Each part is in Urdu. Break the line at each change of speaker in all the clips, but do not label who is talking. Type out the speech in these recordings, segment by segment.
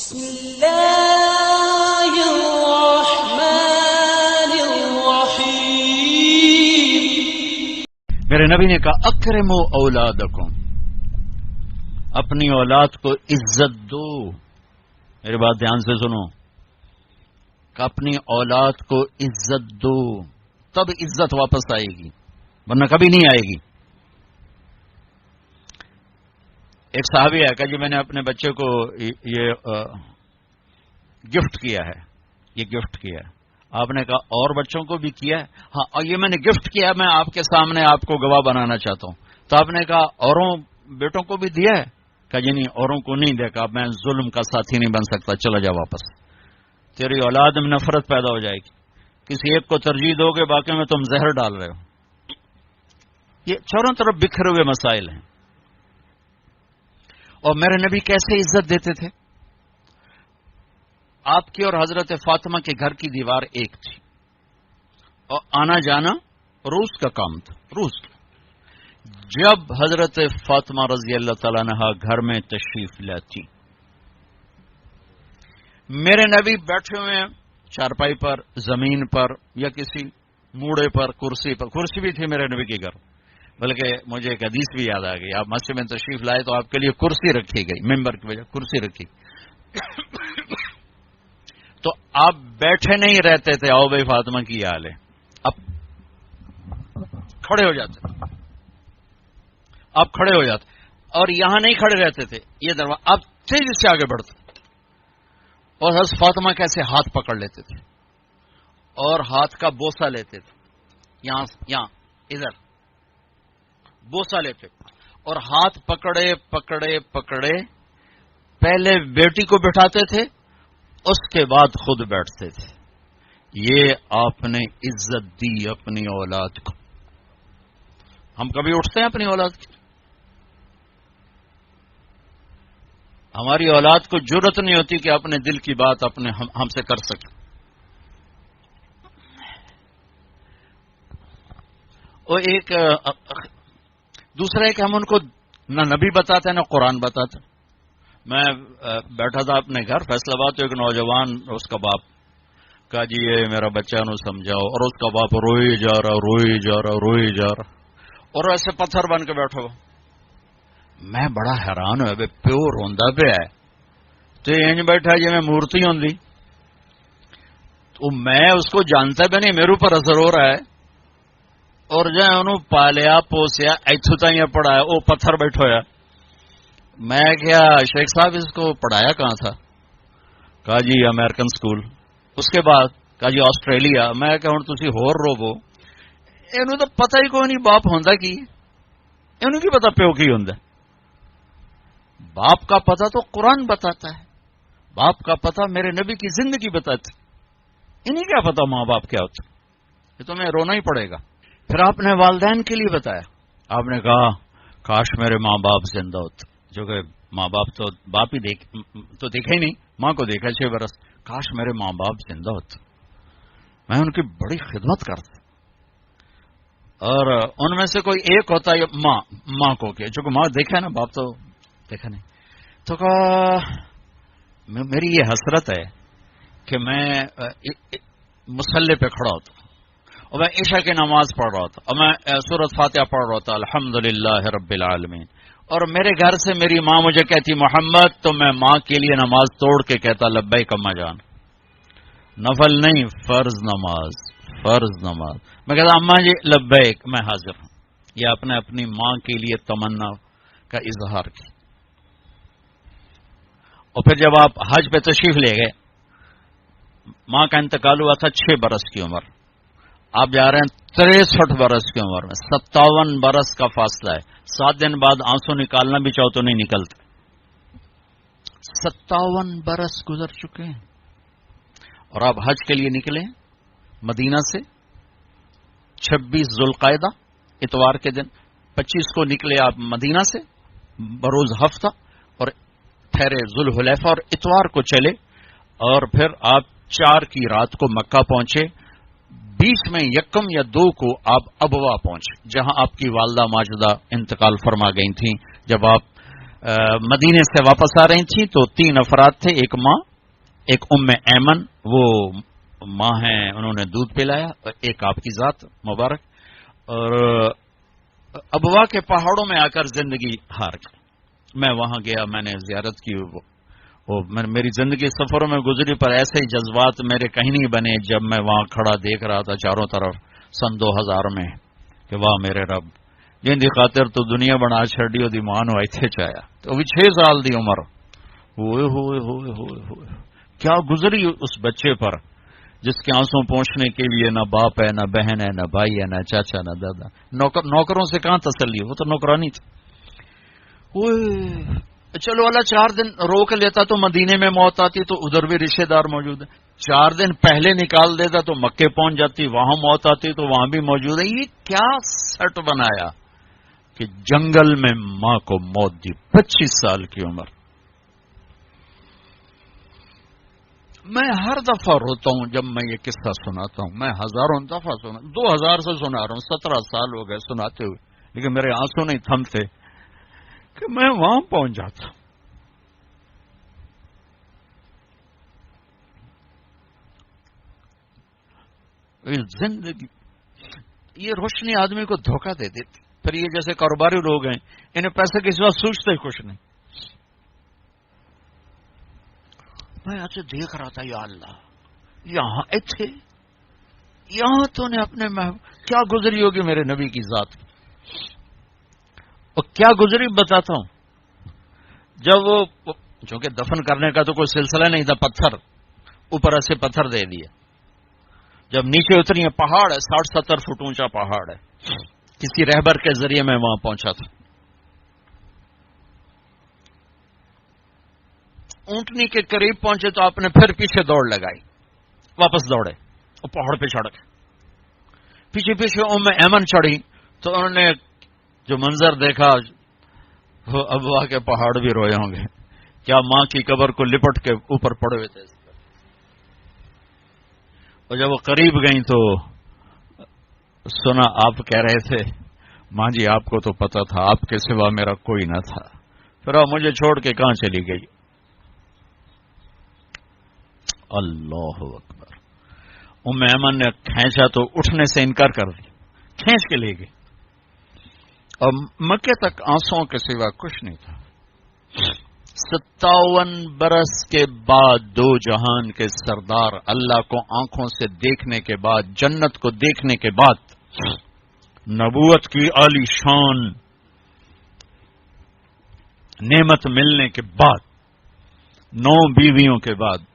بسم اللہ الرحمن الرحیم۔
میرے نبی نے کہا اکرموا اولادکم، اپنی اولاد کو عزت دو۔ میری بات دھیان سے سنو کہ اپنی اولاد کو عزت دو، تب عزت واپس آئے گی، ورنہ کبھی نہیں آئے گی۔ ایک صحابی ہے کہ جی میں نے اپنے بچے کو یہ گفٹ کیا ہے، یہ گفٹ کیا ہے۔ آپ نے کہا اور بچوں کو بھی کیا ہے؟ ہاں، اور یہ میں نے گفٹ کیا ہے، میں آپ کے سامنے آپ کو گواہ بنانا چاہتا ہوں۔ تو آپ نے کہا اوروں بیٹوں کو بھی دیا ہے؟ کہا جی نہیں، اوروں کو نہیں دیا۔ کہا میں ظلم کا ساتھی نہیں بن سکتا، چلا جا واپس، تیری اولاد میں نفرت پیدا ہو جائے گی۔ کسی ایک کو ترجیح دو گے، باقی میں تم زہر ڈال رہے ہو۔ یہ چاروں طرف بکھرے ہوئے مسائل ہیں۔ اور میرے نبی کیسے عزت دیتے تھے؟ آپ کی اور حضرت فاطمہ کے گھر کی دیوار ایک تھی، اور آنا جانا روز کا کام تھا، روز کا۔ جب حضرت فاطمہ رضی اللہ تعالیٰ عنہ گھر میں تشریف لاتی، میرے نبی بیٹھے ہوئے چارپائی پر، زمین پر، یا کسی موڑے پر، کرسی پر۔ کرسی بھی تھی میرے نبی کے گھر، بلکہ مجھے ایک حدیث بھی یاد آ گئی۔ آپ مسجد میں تشریف لائے تو آپ کے لیے کرسی رکھی گئی، ممبر کی وجہ کرسی رکھی۔ تو آپ بیٹھے نہیں رہتے تھے، آؤ بھائی فاطمہ کی یہ حال ہے، اب کھڑے ہو جاتے، آپ کھڑے ہو جاتے، اور یہاں نہیں کھڑے رہتے تھے، یہ دروازہ، آپ تیزی سے آگے بڑھتے، اور حضرت فاطمہ کیسے ہاتھ پکڑ لیتے تھے اور ہاتھ کا بوسہ لیتے تھے، یہاں ادھر بوسہ لیتے، اور ہاتھ پکڑے پکڑے پکڑے پہلے بیٹی کو بٹھاتے تھے، اس کے بعد خود بیٹھتے تھے۔ یہ آپ نے عزت دی اپنی اولاد کو۔ ہم کبھی اٹھتے ہیں اپنی اولاد کی؟ ہماری اولاد کو جرأت نہیں ہوتی کہ اپنے دل کی بات اپنے ہم سے کر سکے۔ اور ایک دوسرا ہے کہ ہم ان کو نہ نبی بتاتے نہ قرآن بتاتے۔ میں بیٹھا تھا اپنے گھر فیصل آباد، تو ایک نوجوان، اس کا باپ، کہا جی یہ میرا بچہ نو سمجھاؤ، اور اس کا باپ روئی جا رہا روئی جا رہا روئی جا رہا، اور ایسے پتھر بن کے بیٹھا ہوا۔ میں بڑا حیران ہوا، بے پیو روندا پہ ہے تو انج بیٹھا جی میں مورتی ہوندی۔ تو میں اس کو جانتا بھی نہیں، میرے اوپر اثر ہو رہا ہے، اور جو انہوں پالیا پوسیا ایتھوں تائیں پڑھایا، وہ پتھر بیٹھا ہوا۔ میں کیا شیخ صاحب اس کو پڑھایا کہاں تھا؟ کہا جی امریکن سکول۔ اس کے بعد کہا جی آسٹریلیا۔ میں کہ ہوں تسی ہور روو، انہوں تو پتہ ہی کوئی نہیں باپ ہوندا کی، انہوں کی پتہ پیو کی ہوندا۔ باپ کا پتہ تو قرآن بتاتا ہے، باپ کا پتہ میرے نبی کی زندگی بتاتی، انہیں کیا پتہ ماں باپ کیا ہوتا؟ یہ تو میں رونا ہی پڑے گا۔ پھر آپ نے والدین کے لیے بتایا، آپ نے کہا کاش میرے ماں باپ زندہ ہوتے، جو کہ ماں باپ تو باپ ہی تو دیکھا ہی نہیں، ماں کو دیکھا 6 برس، کاش میرے ماں باپ زندہ ہوتے، میں ان کی بڑی خدمت کرتا۔ اور ان میں سے کوئی ایک ہوتا ہے ماں کو کہ جو کہ ماں دیکھا ہے نا، باپ تو دیکھا نہیں۔ تو کہا میری یہ حسرت ہے کہ میں مصلی پہ کھڑا ہوتا، اور میں عشاء کی نماز پڑھ رہا تھا، اور میں سورۃ فاتحہ پڑھ رہا تھا، الحمدللہ رب العالمین، اور میرے گھر سے میری ماں مجھے کہتی محمد، تو میں ماں کے لیے نماز توڑ کے کہتا لبیک اما جان، نفل نہیں، فرض نماز، فرض نماز۔ میں کہتا اماں جی لبیک، میں حاضر ہوں۔ یہ اپنی ماں کے لیے تمنا کا اظہار کی۔ اور پھر جب آپ حج پہ تشریف لے گئے، ماں کا انتقال ہوا تھا 6 برس کی عمر، آپ جا رہے ہیں 63 برس کی عمر میں، 57 برس کا فاصلہ ہے، 7 دن بعد آنسو نکالنا بھی چاہو تو نہیں نکلتے۔ 57 برس گزر چکے ہیں، اور آپ حج کے لیے نکلے مدینہ سے 26 ذوالقعدہ اتوار کے دن، 25 کو نکلے آپ مدینہ سے بروز ہفتہ، اور ٹھہرے ذوالحلیفہ، اور اتوار کو چلے، اور پھر آپ 4 کی رات کو مکہ پہنچے۔ بیچ میں 1 یا 2 کو آپ ابوا پہنچے، جہاں آپ کی والدہ ماجدہ انتقال فرما گئی تھیں جب آپ مدینے سے واپس آ رہی تھیں تو 3 افراد تھے، ایک ماں، ایک ایمن، وہ ماں ہیں، انہوں نے دودھ پلایا، ایک آپ کی ذات مبارک، اور ابوا کے پہاڑوں میں آ کر زندگی ہار گئی۔ میں وہاں گیا، میں نے زیارت کی، میری زندگی سفروں میں گزری، پر ایسے ہی جذبات میرے کہیں نہیں بنے جب میں وہاں کھڑا دیکھ رہا تھا چاروں طرف سن 2000 میں کہ واہ میرے رب جن دی خاطر تو دنیا بنا چھڑی دی مان ہوئی تھے چایا، تو ابھی 6 سال دی عمر، ہوئے ہوئے ہوئے ہوئے ہوئے کیا گزری اس بچے پر جس کے آنسوں پہنچنے کے لیے نہ باپ ہے، نہ بہن ہے، نہ بھائی ہے، نہ چاچا، نہ دادا، نوکروں سے کہاں تسلی، وہ تو نوکرانی تھی۔ چلو اللہ 4 دن روک لیتا تو مدینے میں موت آتی، تو ادھر بھی رشتے دار موجود ہیں، 4 دن پہلے نکال دیتا تو مکے پہنچ جاتی، وہاں موت آتی تو وہاں بھی موجود ہے۔ یہ کیا سٹ بنایا کہ جنگل میں ماں کو موت دی، 25 سال کی عمر۔ میں ہر دفعہ روتا ہوں جب میں یہ قصہ سناتا ہوں، میں ہزاروں دفعہ 2000 سے سنا رہا ہوں، 17 سال ہو گئے سناتے ہوئے، لیکن میرے آنسو نہیں تھمتے کہ میں وہاں پہنچ جاتا۔ زندگی یہ روشنی آدمی کو دھوکہ دے دیتی، پھر یہ جیسے کاروباری لوگ ہیں، انہیں پیسے کے سوا سوچتے ہی کچھ نہیں۔ میں ایسے دیکھ رہا تھا، یا اللہ یہاں تھے، یہاں تو نے اپنے کیا گزری ہوگی میرے نبی کی ذات، اور کیا گزری بتاتا ہوں۔ جب وہ چونکہ دفن کرنے کا تو کوئی سلسلہ نہیں تھا، پتھر اوپر ایسے پتھر دے دیا، جب نیچے اتری ہے پہاڑ ہے، 60-70 فٹ اونچا پہاڑ ہے، کسی رہبر کے ذریعے میں وہاں پہنچا تھا۔ اونٹنی کے قریب پہنچے تو آپ نے پھر پیچھے دوڑ لگائی، واپس دوڑے اور پہاڑ پہ چڑھ گئے، پیچھے پیچھے ایمن چڑھی تو انہوں نے جو منظر دیکھا، وہ ابوا کے پہاڑ بھی روئے ہوں گے، کیا ماں کی قبر کو لپٹ کے اوپر پڑے ہوئے تھے، اور جب وہ قریب گئیں تو سنا آپ کہہ رہے تھے، ماں جی آپ کو تو پتا تھا آپ کے سوا میرا کوئی نہ تھا، پھر آپ مجھے چھوڑ کے کہاں چلی گئی۔ اللہ اکبر۔ ایمن نے کھینچا تو اٹھنے سے انکار کر دیا، کھینچ کے لے گئے، اور مکے تک آنسوں کے سوا کچھ نہیں تھا۔ 57 برس کے بعد 2 جہان کے سردار اللہ کو آنکھوں سے دیکھنے کے بعد، جنت کو دیکھنے کے بعد، نبوت کی عالی شان نعمت ملنے کے بعد، 9 بیویوں کے بعد،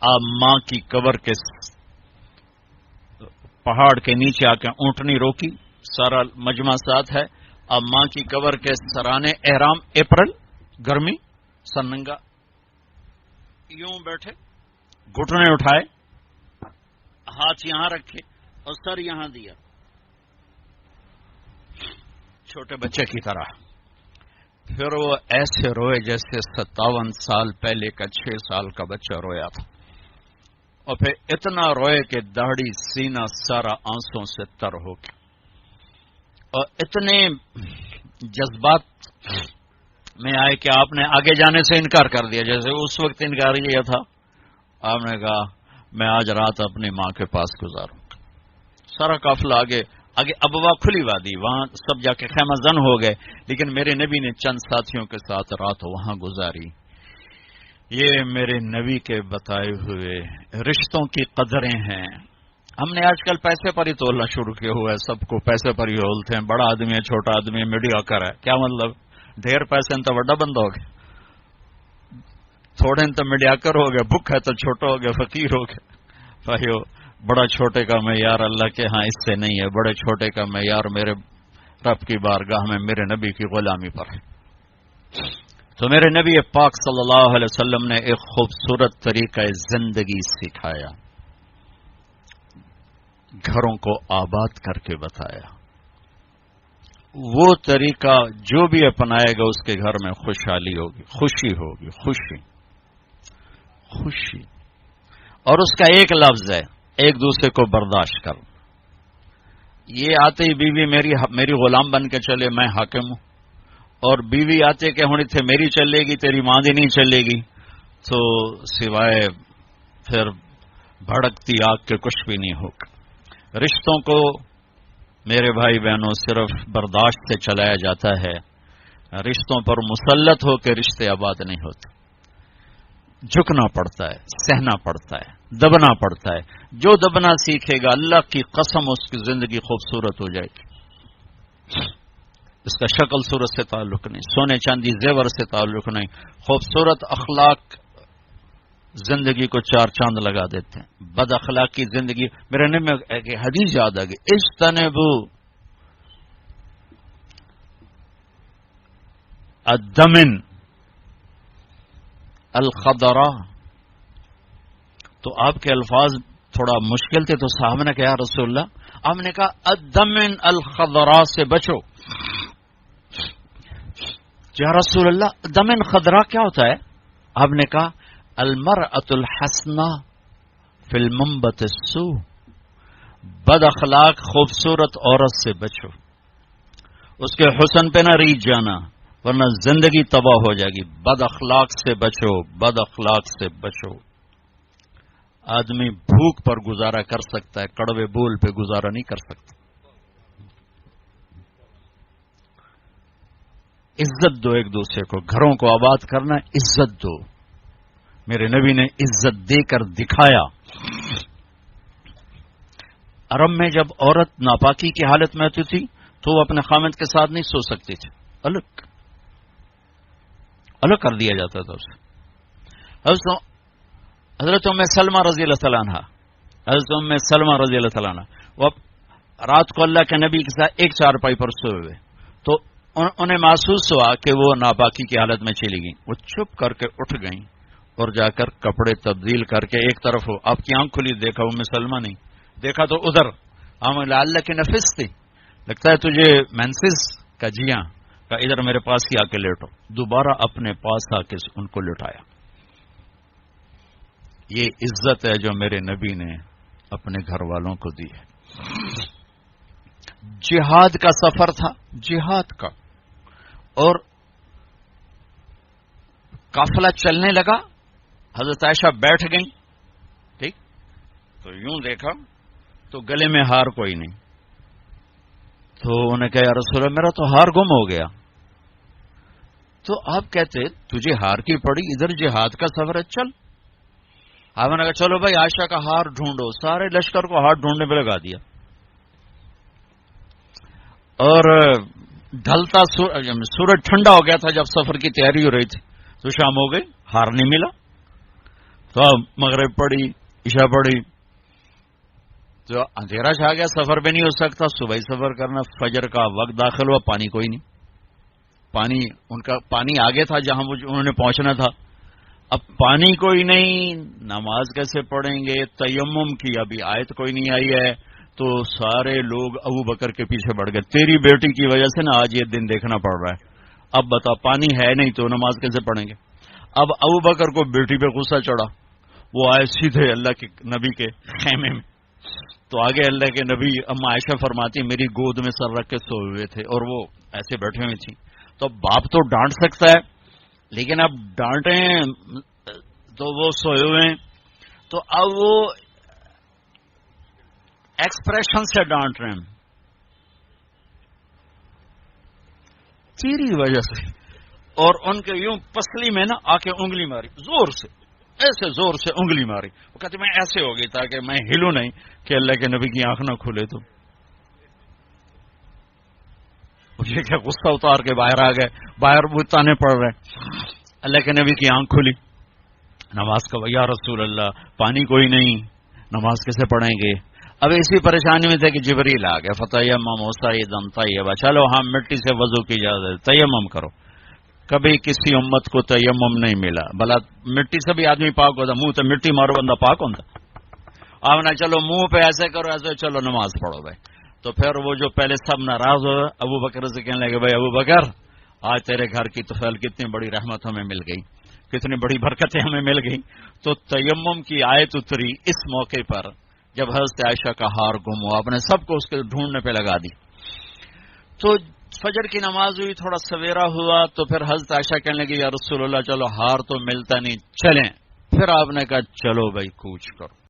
آپ ماں کی قبر کے پہاڑ کے نیچے آ کے اونٹنی روکی، سارا مجمع ساتھ ہے، اب ماں کی قبر کے سرانے احرام، اپریل گرمی، سننگا، یوں بیٹھے، گھٹنے اٹھائے، ہاتھ یہاں رکھے اور سر یہاں دیا، چھوٹے بچے کی طرح۔ پھر وہ ایسے روئے جیسے 57 سال پہلے کا 6 سال کا بچہ رویا تھا، اور پھر اتنا روئے کہ داڑھی سینہ سارا آنسوں سے تر ہو گیا، اور اتنے جذبات میں آئے کہ آپ نے آگے جانے سے انکار کر دیا، جیسے اس وقت انکار یہ تھا، آپ نے کہا میں آج رات اپنی ماں کے پاس گزاروں گا۔ سارا قافلہ آگے ابوا کھلی وادی، وہاں سب جا کے خیمہ زن ہو گئے، لیکن میرے نبی نے چند ساتھیوں کے ساتھ رات وہاں گزاری۔ یہ میرے نبی کے بتائے ہوئے رشتوں کی قدریں ہیں۔ ہم نے آج کل پیسے پر ہی تولنا شروع کیا ہوا ہے، سب کو پیسے پر ہی تولتے ہیں، بڑا آدمی ہے، چھوٹا آدمی ہے، میڈیوکر ہے، کیا مطلب؟ ڈھیر پیسے ہیں تو بڑا بندہ ہو گیا، تھوڑے تو میڈیوکر ہو گیا، بھوک ہے تو چھوٹا ہو گیا، فقیر ہو گیا۔ بھائیو، بڑا چھوٹے کا معیار اللہ کے ہاں اس سے نہیں ہے، بڑے چھوٹے کا معیار میرے رب کی بارگاہ میں میرے نبی کی غلامی پر ہے۔ تو میرے نبی پاک صلی اللہ علیہ وسلم نے ایک خوبصورت طریقہ زندگی سکھایا، گھروں کو آباد کر کے بتایا۔ وہ طریقہ جو بھی اپنائے گا اس کے گھر میں خوشحالی ہوگی، خوشی ہوگی، خوشی خوشی۔ اور اس کا ایک لفظ ہے، ایک دوسرے کو برداشت کر۔ یہ آتے ہی بیوی میری غلام بن کے چلے، میں حاکم ہوں، اور بیوی آتے کہ ہوں اتنے میری چلے گی تیری ماں دی نہیں چلے گی، تو سوائے پھر بھڑکتی آگ کے کچھ بھی نہیں ہوگا۔ رشتوں کو میرے بھائی بہنوں صرف برداشت سے چلایا جاتا ہے، رشتوں پر مسلط ہو کے رشتے آباد نہیں ہوتے، جھکنا پڑتا ہے، سہنا پڑتا ہے، دبنا پڑتا ہے۔ جو دبنا سیکھے گا اللہ کی قسم اس کی زندگی خوبصورت ہو جائے گی۔ اس کا شکل صورت سے تعلق نہیں، سونے چاندی زیور سے تعلق نہیں، خوبصورت اخلاق زندگی کو چار چاند لگا دیتے ہیں۔ بد اخلاقی زندگی، میرے نام میں ایک حدیث یاد آ گئی، اجتنبوا الدمن الخضراء، تو آپ کے الفاظ تھوڑا مشکل تھے، تو صحابہ نے کہا یا رسول اللہ، آپ نے کہا الدمن الخضراء سے بچو۔ یا رسول اللہ دمن خضراء کیا ہوتا ہے؟ آپ نے کہا المرأة الحسنہ فی المنبت السوء، بد اخلاق خوبصورت عورت سے بچو، اس کے حسن پہ نہ ریجھ جانا ورنہ زندگی تباہ ہو جائے گی۔ بد اخلاق سے بچو، بد اخلاق سے بچو۔ آدمی بھوک پر گزارا کر سکتا ہے، کڑوے بول پہ گزارا نہیں کر سکتا۔ عزت دو ایک دوسرے کو، گھروں کو آباد کرنا ہے، عزت دو۔ میرے نبی نے عزت دے کر دکھایا۔ عرب میں جب عورت ناپاکی کی حالت میں ہوتی تھی تو وہ اپنے خامد کے ساتھ نہیں سو سکتی تھی، الگ کر دیا جاتا تھا اسے۔ حضرت ام سلمہ رضی اللہ تعالیٰ عنہ، حضرت ام سلمہ رضی اللہ تعالیٰ عنہ، وہ رات کو اللہ کے نبی کے ساتھ ایک چارپائی پر سوئے ہوئے، تو انہیں محسوس ہوا کہ وہ ناپاکی کی حالت میں چلی گئیں۔ وہ چپ کر کے اٹھ گئیں اور جا کر کپڑے تبدیل کر کے ایک طرف ہو، آپ کی آنکھ کھلی، دیکھا ام سلمہ نہیں، دیکھا تو ادھر، اللہ کی نفس تھی، لگتا ہے تجھے مینسس کا جیاں کا، ادھر میرے پاس ہی آ کے لیٹو، دوبارہ اپنے پاس آ کے ان کو لٹایا۔ یہ عزت ہے جو میرے نبی نے اپنے گھر والوں کو دی ہے۔ جہاد کا سفر تھا، جہاد کا، اور قافلہ چلنے لگا، حضرت عائشہ بیٹھ گئیں، ٹھیک، تو یوں دیکھا تو گلے میں ہار کوئی نہیں، تو انہیں کہا یا رسول اللہ میرا تو ہار گم ہو گیا۔ تو آپ کہتے تجھے ہار کی پڑی، ادھر جہاد کا سفر ہے، چل۔ آپ نے کہا چلو بھائی عائشہ کا ہار ڈھونڈو، سارے لشکر کو ہار ڈھونڈنے پہ لگا دیا، اور ڈھلتا سورج ٹھنڈا ہو گیا تھا جب سفر کی تیاری ہو رہی تھی، تو شام ہو گئی، ہار نہیں ملا، تو اب مغرب پڑی، عشاء پڑی، تو اندھیرا چھا گیا، سفر بھی نہیں ہو سکتا، صبح ہی سفر کرنا، فجر کا وقت داخل ہوا، پانی کوئی نہیں، ان کا پانی آگے تھا جہاں انہوں نے پہنچنا تھا، اب پانی کوئی نہیں، نماز کیسے پڑھیں گے؟ تیمم کی ابھی آیت کوئی نہیں آئی ہے، تو سارے لوگ ابو بکر کے پیچھے بڑھ گئے، تیری بیٹی کی وجہ سے نا آج یہ دن دیکھنا پڑ رہا ہے، اب بتا پانی ہے نہیں تو نماز کیسے پڑھیں گے؟ اب ابو بکر کو بیٹی پہ غصہ چڑھا، وہ آئے سیدھے اللہ کے نبی کے خیمے میں، تو آگے اللہ کے نبی اما عائشہ فرماتی میری گود میں سر رکھ کے سوئے ہوئے تھے اور وہ ایسے بیٹھے ہوئے تھی، تو باپ تو ڈانٹ سکتا ہے، لیکن اب ڈانٹیں تو وہ سوئے ہوئے ہیں، تو اب وہ ایکسپریشن سے ڈانٹ رہے ہیں، تیری وجہ سے، اور ان کے یوں پسلی میں نا آ کے انگلی ماری، زور سے، ایسے زور سے انگلی ماری، وہ کہتے میں ایسے ہو گئی تاکہ میں ہلوں نہیں کہ اللہ کے نبی کی آنکھ نہ کھلے، تو مجھے کیا غصہ اتار کے باہر آ گئے، باہر وہ تانے پڑ رہے، اللہ کے نبی کی آنکھ کھلی، نماز کا یا رسول اللہ پانی کوئی نہیں، نماز کیسے پڑھیں گے؟ اب اسی پریشانی میں تھے کہ جبریل آ گیا، فتیمم صعیدا طیبا، چلو ہم مٹی سے وضو کی اجازت، تیمم کرو۔ کبھی کسی امت کو تیمم نہیں ملا، بلا مٹی سے بھی آدمی پاک ہوتا، منہ تے مٹی مارو بندہ پاک ہوتا، آپ نے چلو منہ پہ ایسے کرو ایسے، چلو نماز پڑھو بھائی۔ تو پھر وہ جو پہلے سب ناراض ہو ابو بکر سے کہنے لگے بھائی ابو بکر آج تیرے گھر کی تو فیل کتنی بڑی رحمت ہمیں مل گئی، کتنی بڑی برکتیں ہمیں مل گئی۔ تو تیمم کی آیت اتری اس موقع پر جب حضرت عائشہ کا ہار گم ہوا، آپ نے سب کو اس کے ڈھونڈنے پہ لگا دی۔ تو فجر کی نماز ہوئی، تھوڑا سویرا ہوا تو پھر حضرت عائشہ کہنے لگی یا رسول اللہ چلو ہار تو ملتا نہیں، چلیں۔ پھر آپ نے کہا چلو بھائی کوچ کرو۔